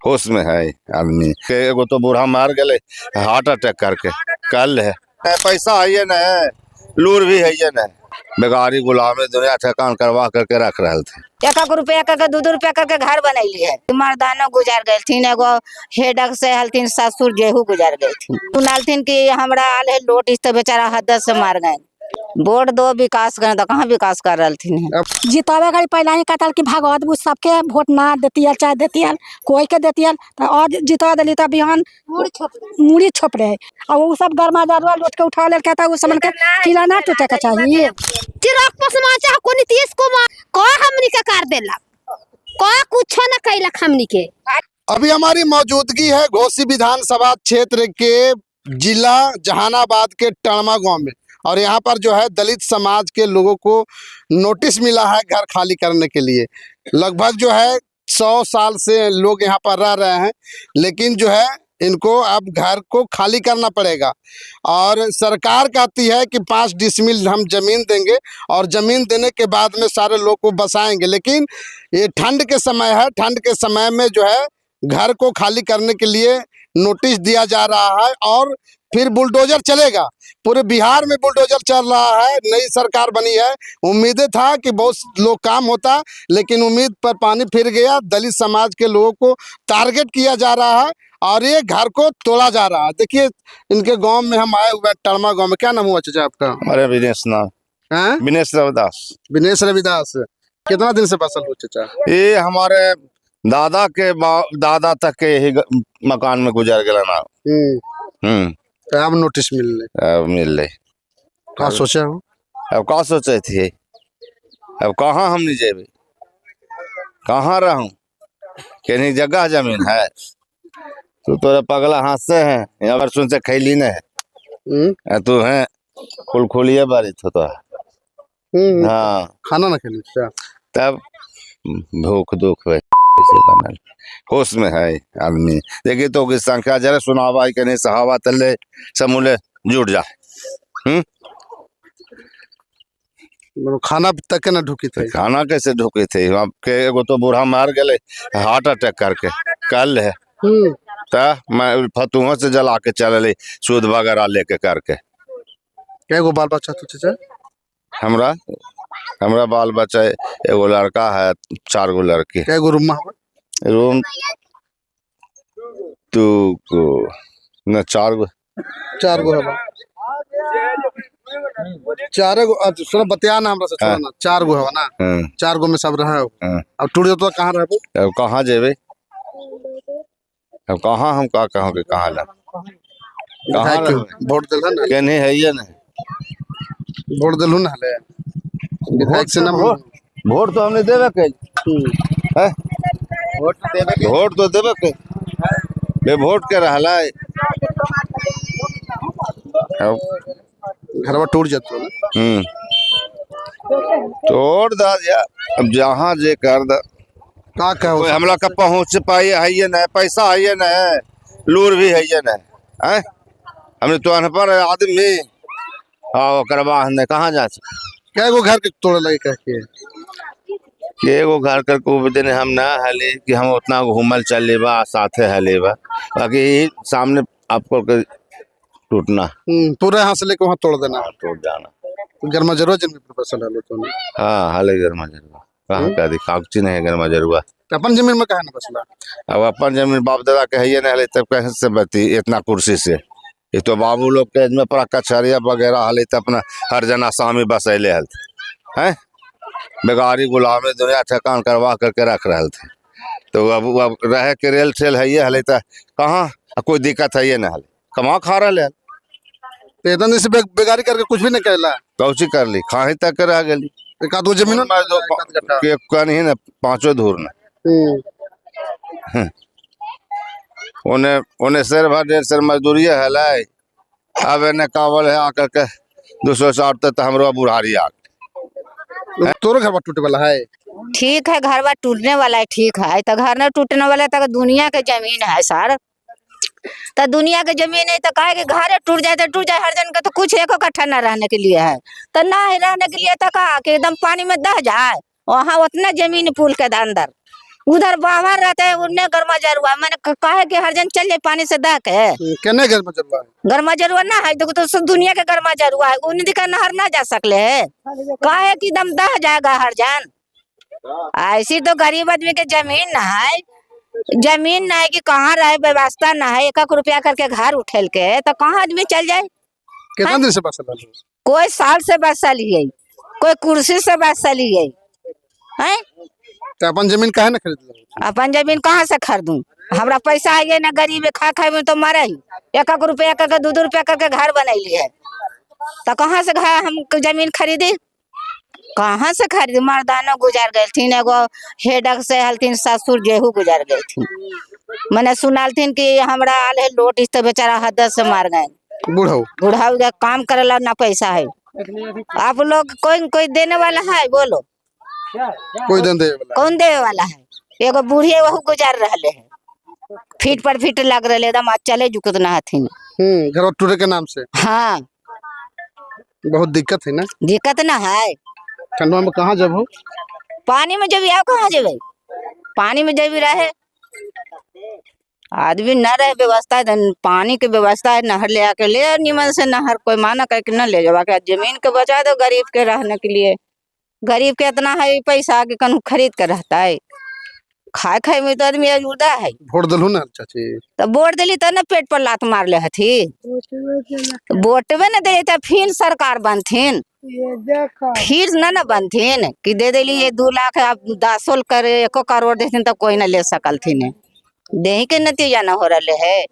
होश में है आदमी के एगो तो बूढ़ा मार गए हार्ट अटैक करके कल है। पैसा है न है, लूर भी है न, बेगारी गुलामी दुनिया ठकान करवा करके रख रहे थे। 1-1 रुपया करके 2-2 रुपया करके घर बनैली है। मर्दाना गुजर गए थी, एगो हेडक से हलथिन ससुर गेहूं गुजर गए थी। सुनालथिन कि हमरा आल है लोट, इस तो बेचारा हद से मार गए। वोट दो विकास करें तो कहाँ विकास कर रही थी। जितावे गई पहला ही कहता कि भागवत बुझ सबके वोट ना देती है, चाहे देती है कोई के देती है तो और जिता दिली तो बिहान मुड़ी छोप रहे और वो सब गर्मा जरवा लोट के उठा ले कहता उस समन के किला ना टूटे का चाहिए। चिराग पासवान चाह को नीतीश कुमार को हमनी के कर देला को कुछ न कैलक हमनी के। अभी हमारी मौजूदगी है घोसी विधानसभा क्षेत्र के जिला जहानाबाद के टणमा गांव में और यहाँ पर जो है दलित समाज के लोगों को नोटिस मिला है घर खाली करने के लिए। लगभग जो है 100 साल से लोग यहाँ पर रह रहे हैं, लेकिन जो है इनको अब घर को खाली करना पड़ेगा और सरकार कहती है कि 5 डिसमिल हम जमीन देंगे और जमीन देने के बाद में सारे लोग को बसाएंगे। लेकिन ये ठंड के समय है, ठंड के समय में जो है घर को खाली करने के लिए नोटिस दिया जा रहा है और फिर बुलडोजर चलेगा। पूरे बिहार में बुलडोजर चल रहा है, नई सरकार बनी है। उम्मीदें था कि बहुत लोग काम होता, लेकिन उम्मीद पर पानी फिर गया। दलित समाज के लोगों को टारगेट किया जा रहा है और ये घर को तोड़ा जा रहा है। देखिए इनके गांव में हम आए हुए टणमा गांव में। क्या नाम हुआ चाचा आपका? अरे विनेश नाम है, विनेश रविदास। विनेश रविदास कितना दिन से बसल हो चाचा? ये हमारे दादा के दादा तक के यही मकान में गुजर गया ना। अब नोटिस मिल रही का सोचा हो? अब का सोचे थी, अब कहाँ हमने जेबे, कहाँ रहूं, कहीं जगह जमीन है तू तोरे पगला हाथ से है यहाँ पर सुन से खैली न है तू है खुलखुलिए बारी तो हाँ खाना ना खेली तब भूख दुख बनल होश में है आदमी। देखिए तो की संख्या जरा सुनावा के नहीं सहावा तले समूले जुट जा। खाना तक के ना ढुकी थे, खाना कैसे ढुकी थे? के एगो तो बूढ़ा मार गए हार्ट अटैक करके कल है। मैं फतुआ से जला के चल सूद वगैरह लेके करके। एगो बाल बच्चा तो चाचा? हमरा बाल बच्चा एगो लड़का है, 4 गो लड़की। एगो रूम तू को न 4 गो है। 4 गो सुनो बतिया ना हमरा से छोड़ा ना। 4 गो है ना, 4 गो में सब रहे हो। अब टूट जातो तो कहाँ रहबो? अब कहाँ जेबे, अब कहाँ हम का कहूँ के कहाँ ला कहाँ वोट दिलहन ना के नहीं है ये नहीं वोट दिलहु ना ले विधायक से ना वोट तो हमने देवे के वोट तो देवे के बे वोट के रहला घरवा टूट जातो ना। तोड़ दा या अब जहाँ जे कर दा का कहो हमला का पहुँच पाई है ये न, पैसा है ये न, लूर भी है ये न है। हमने तो अनपढ़ आदमी हाँ करवा हमने कहाँ जा सकते। क्या घर के तोड़े लगे कह के एगो घर कर को दिन हम ना हले कि हम उतना घूमल चले बा साथे हले बा, बाकी सामने आपको टूटना पूरे हाथ से लेके वहाँ तोड़ देना, टूट जाना। गर्मा जरूर जमीन पर फसल हलो तो हाँ हले गर्मा जरूर कहाँ का कागची नहीं है गर्मा जरूर। अपन जमीन में कहा ना बसला? अब अपन जमीन बाप दादा के है नहीं हले तब कैसे से बती इतना कुर्सी से। ये तो बाबू लोग के में पूरा कचहरिया वगैरह हले तो अपना हर जना सामी बसैले हल हैं, बेगारी गुलामी दुनिया ठकान करवा करके रख रहे थे। तो अब रह के रेल ठेल है ये हले तो कहाँ कोई दिक्कत है ये न हले, कमा खा रहे हैं। इतने से बेगारी करके कुछ भी नहीं कहला, कौची कर ली खाही तक रह गली। एक आध जमीन नहीं ना 5 धूर न उन्हें शेर भर 1.5 शेर मजदूरी है लाई। अब इन्हें कावल है आकर के 260 तक हमरो बुढ़ारी आ तोरो घर टूटे वाला है। ठीक है घर बार टूटने वाला है, ठीक है तो घर न टूटने वाला है तो दुनिया के जमीन है सर, तो दुनिया के जमीन है तो कहे कि घर टूट जाए तो टूट जाए, हर जन का तो कुछ एक इकट्ठा न रहने के लिए है तो ना रहने के लिए तो कहा कि एकदम पानी में दह जाए, वहाँ उतना जमीन पुल के अंदर उधर बाहर रहते हैं उन्हें गर्मा जरुआ मैंने कहा कि हर जन चल जाए पानी से दह के केने घर में चलवा है? गर्मा जरुआ ना है तो सब दुनिया के गर्मा जरुआ है उन्हें दिखा नहर ना जा सकले है काहे कि दम दह जाएगा हर जन। ऐसी तो गरीब आदमी के जमीन ना है जमीन ना है कि कहाँ रहे व्यवस्था ना है 1 रुपया करके घर उठेल के तो कहाँ आदमी चल जाए। कितना दिन से बसल है? कोई साल से बसा लिए कोई कुर्सी से बसा लिए हैं तो अपन जमीन काहे ना खरीद लो? अपन जमीन कहाँ से खरीदूं हमरा पैसा है ना गरीब है खा खाए में तो मरे ही 1 रुपया करके 2 रुपया करके घर बनैली है तो कहाँ से घर हम जमीन खरीदी कहाँ से खरीदी। मर्दाना गुजार गए थीन एगो हेडक से हलथिन ससुर जेहू गुजार गए थी मैंने सुनालथिन कि हमरा आल है लोट इस तो बेचारा हद से मार गए बूढ़ा काम करेला ना पैसा है। आप लोग कोई देने वाला है बोलो कोई दे वाला कौन देवे वाला है। एगो बूढ़ी वहू गुजार रहे है फीट पर फीट लग रहे एकदम चले जुकत ना हथिन। घर टूटे के नाम से हाँ बहुत दिक्कत है ना? दिक्कत ना है। ठंडवा में कहाँ जब हो? पानी में जब आओ कहाँ जेबे पानी में जब रहे आदमी न रहे व्यवस्था है पानी के व्यवस्था है नहर ले आके ले निमन से नहर कोई माना करके न ले जावा के जमीन के बचा दो गरीब के रहने के लिए। गरीब के इतना है पैसा के कनु खरीद कर रहता है खाए में तो आदमी अजूदा है। वोट दलू ना चाची तो वोट दिली तो न पेट पर लात मार ले हथी वोटवे न दे तो फिर सरकार बनथिन फिर न बनथिन कि दे दिली ये 2 लाख आप 10 करे 1 करोड़ देथिन तो कोई न ले सकलथिन देही के नतीजा न हो रहे है।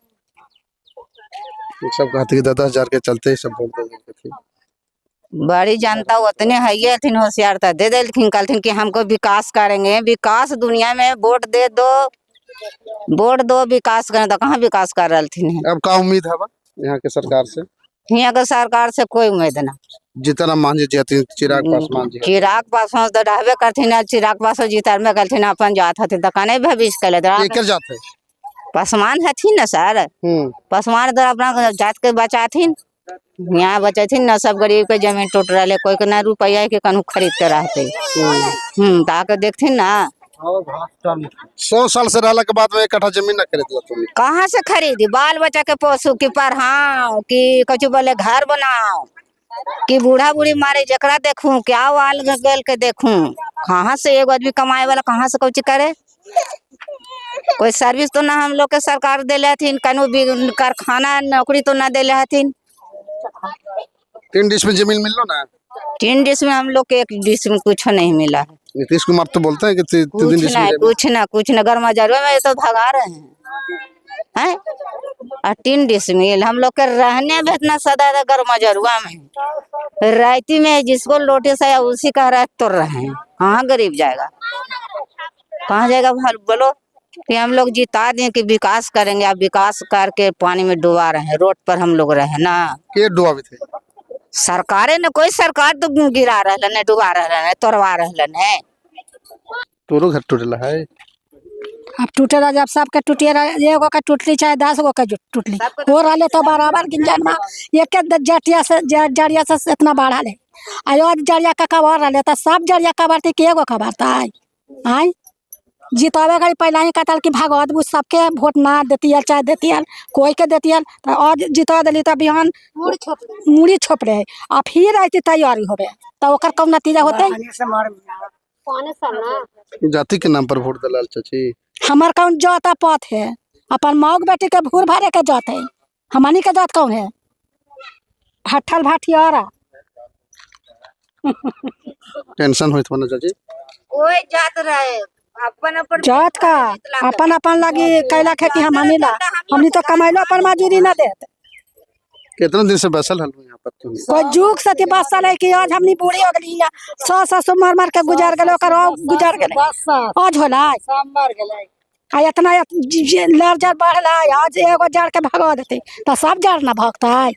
सब कहते कि 10,000 के चलते सब वोट दे थे। बड़ी जनता उतने है थी होशियार था दे दिलथिन कहलथिन कि हमको विकास करेंगे विकास दुनिया में वोट दो विकास करें तो कहाँ विकास कर रहे थे। अब का उम्मीद है यहाँ के सरकार से? यहाँ के सरकार से कोई उम्मीद ना जितना मान जी चिराग पासवान तो रहबे करथिन चिराग पासवान जीतर में कहलथिन अपन जात हथिन तो कने भविष्य कले एकर जात है पासवान हथिन ना सर पासवान तो अपना जात के बचाथिन यहाँ बचथिन ना सब गरीब के जमीन टूट रहे कोई के ना रुपया के कनु खरीद के रहते ताके देखथिन ना 100 साल से रहला के बाद में 1 कट्ठा जमीन ना खरीद लो तुम कहाँ से खरीदी बाल बच्चा के पोसू की पढ़ाओ कि कुछ बोले घर बनाओ कि बूढ़ा बूढ़ी मारे जकरा देखूं क्या वाल गल के देखूं कहाँ से एगो आदमी कमाए वाला कहाँ से कुछ करे। कोई सर्विस तो ना हम लोग के सरकार देले हथिन कनु भी कारखाना नौकरी तो ना देले हथिन। 3 डिश में जमीन मिल लो ना 3 डिश में हम लोग के 1 डिश में कुछ नहीं मिला है। नीतीश कुमार तो बोलते हैं कि 3 डिश में कुछ ना गर्मा जरुआ में तो भगा रहे हैं और 3 डिश मिल हम लोग के रहने में इतना सदा गर्मा जरुआ में रायती में जिसको लोटे से उसी का रात तोड़ रहे हैं कहाँ गरीब जाएगा कहाँ जाएगा बोलो कि हम लोग जिता दें कि विकास करेंगे आप विकास करके पानी में डुबा रहे हैं रोड पर हम लोग रहे ना के डुबावे थे सरकारें ने कोई सरकार तो गिरा रहे ने डुबा रहे तोड़वा रहे ने तोरो घर टूटला है अब टूटेला जब सबके टूटिए एगो के टूटली चाहे 10 गो के टूटली हो रहा तो बराबर गिंजन में एक जटिया से जड़िया से इतना बढ़ा ले आयो जड़िया का कबार रहे तो सब जड़िया कबारती कि एगो कबारता है जितावे गई पहला ही कहता कि भागवत बुझ सबके वोट ना देती चाहे देती कोई के देती तो आज जिता दिली तो बिहान मुड़ी छोप रहे आ फिर आती तैयारी हो तो ओकर कौन नतीजा होते जाति के नाम पर वोट दलाल चाची हमार कौन जाता पथ है अपन मौग बेटी के भूर भरे के जात है हमनी के जात कौन है हट्ठल भाटियारा टेंशन होइत बना चाची कोई जात रहे अपन जात का अपन लगी कैला खेती हमनी तो कमाइलो अपन मजूरी ना देत कितना दिन से बसल हल यहाँ पर तुम कोई जुग से बसल है कि आज हमनी बूढ़ी हो गई 100 मार के गुजार गए गुजार गए आज होला आ इतना लड़ जड़ बढ़ला आज एगो जड़ के भगा देते तो सब जड़ ना भागता है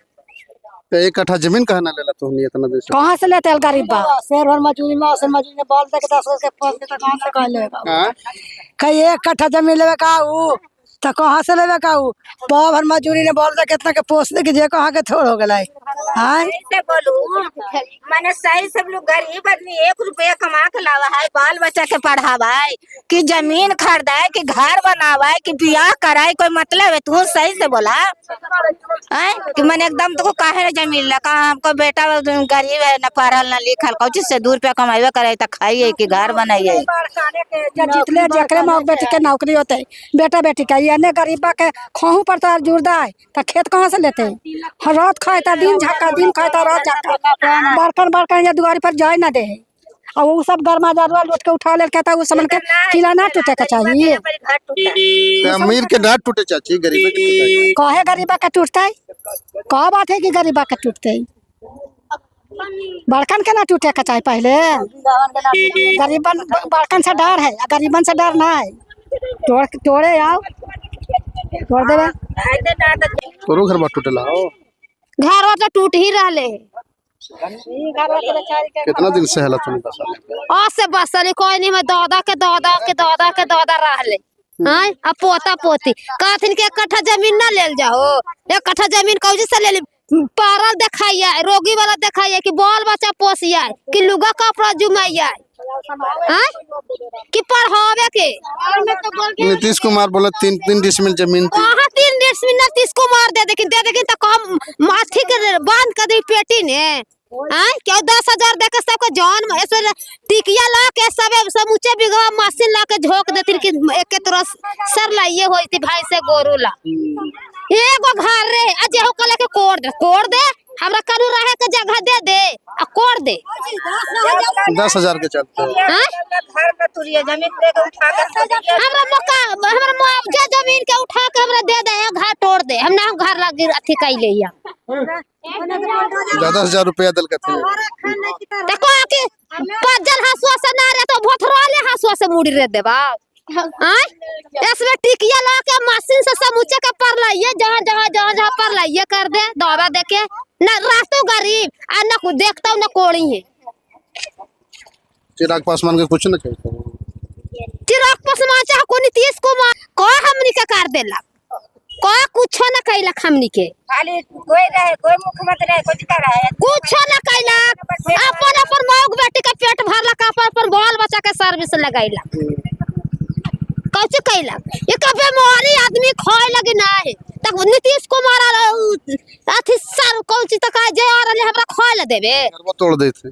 1 कट्ठा जमीन कहाँ ना लेला तुमने इतना दिन से कहाँ से लेते गरीब बा शेर भर मजूरी में बोल दे के 10 के 5 के कहाँ से कह लेगा कहीं 1 कट्ठा जमीन लेवे का तो कहाँ से लेवे का पाव भर मजूरी ने बोल दे कितना के पोस दे कि जे कहाँ के थोड़ हो गए हाँ ऐसे बोलू मैंने सही सब लोग गरीब आदमी 1 रुपया कमा के लावा है बाल बच्चा के पढ़ावा है कि जमीन खरीदाए कि घर बनावा है कि बियाह कराए कोई मतलब है तू सही से बोला है कि मैंने एकदम तुमको काहे रे जमीन लगा हमको बेटा गरीब है न पढ़ल न लिखल कौची से 2 रुपया कमाइबे करे तो खाइए कि घर बनाइए जितने जकरे में बेटी के नौकरी होते बेटा बेटी का ये गरीबा के खोहू पर तो जुड़दा है तो खेत कहाँ से लेते हैं रात खाए दिन झाका दिन खाए रात झाका बर्तन या दुआरी पर जाए ना दे और वो सब गर्मा जारुआ लौट के उठा ले कहता उस समन के किला ना टूटे का चाहिए अमीर के ना टूटे चाची गरीब के टूटे कहे गरीबा का टूटता है कहा बात है कि गरीबा का टूटते है बड़कन के ना टूटे का चाहिए पहले गरीबन बड़कन से डर है गरीबन से डर ना है तोड़े आओ तोड़ देवे तोरो घर बात टूटेला हो घर तो टूट ही रहले कितना दिन से हला तुम बसा से बसली कोई नहीं में दादा रहले हाँ अब पोता पोती कहथिन के 1 कट्ठा जमीन ना ले जाओ 1 कट्ठा जमीन कौजी से ले ली पारल दिखाइए रोगी वाला दिखाइए कि बाल बच्चा पोसिया कि लुगा कपड़ा जुमाइया कि पढ़ावे के नीतीश कुमार बोला 3 डिसमिल जमीन थी वहाँ 3 डिसमिल नीतीश कुमार दे देकिन तो कम माथी के बांध कर दी पेटी ने क्यों 10,000 दे के सबको जान टिकिया ला के सब समूचे बिघा मशीन ला के झोंक देती कि एक तरह सर लाइए होती भाई से गोरू ला एगो घर रे अजे हो कले के कोड़ दे हमरा करू रहे के जगह दे आ कोड़ दे 10,000 के चलते घर में तुरिया जमीन दे के उठा के हमरा मुआवजा जमीन के उठा के हमरा दे दे घर तोड़ दे हम ना घर लगी अथी कैले या 10,000 रुपया दल के थे देखो कि पजल हसुआ से ना रे तो भोथराले हसुआ से मुड़ी रे देबा इसमें टिकिया ला के मशीन से समूचे के पर लाइए जहाँ पर लाइए कर दे दवा दे के ना रास्तों गरीब आ ना कुछ देखता ना कोड़ी है चिराग पासवान के कुछ ना कहते चिराग पासवान चाहे को नीतीश कुमार को हमनी के कर देला को कुछ ना कैला हमनी के खाली कोई रहे कोई मुख्यमंत्री रहे कुछ कर रहा है कुछ ना कैला अपन मौग बेटी के पेट भरला का अपन बाल बच्चा के सर्विस लगाइला कैसे कैला ये कबे मोरी आदमी खोए लगी ना है तक नीतीश कुमार अथी सर कौन चीज तक जे आ रहले हमरा खोए ल देबे घर वो तोड़ देते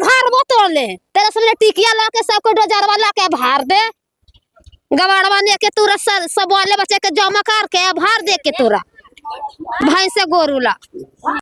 घर वो तोड़ ले तेरे सामने टिकिया ला के सबको डोजरवा ला के भार दे गवाड़वा ने के तोरा सब वाले बच्चे के जमा कर के भार दे के तोरा भैंस गोरूला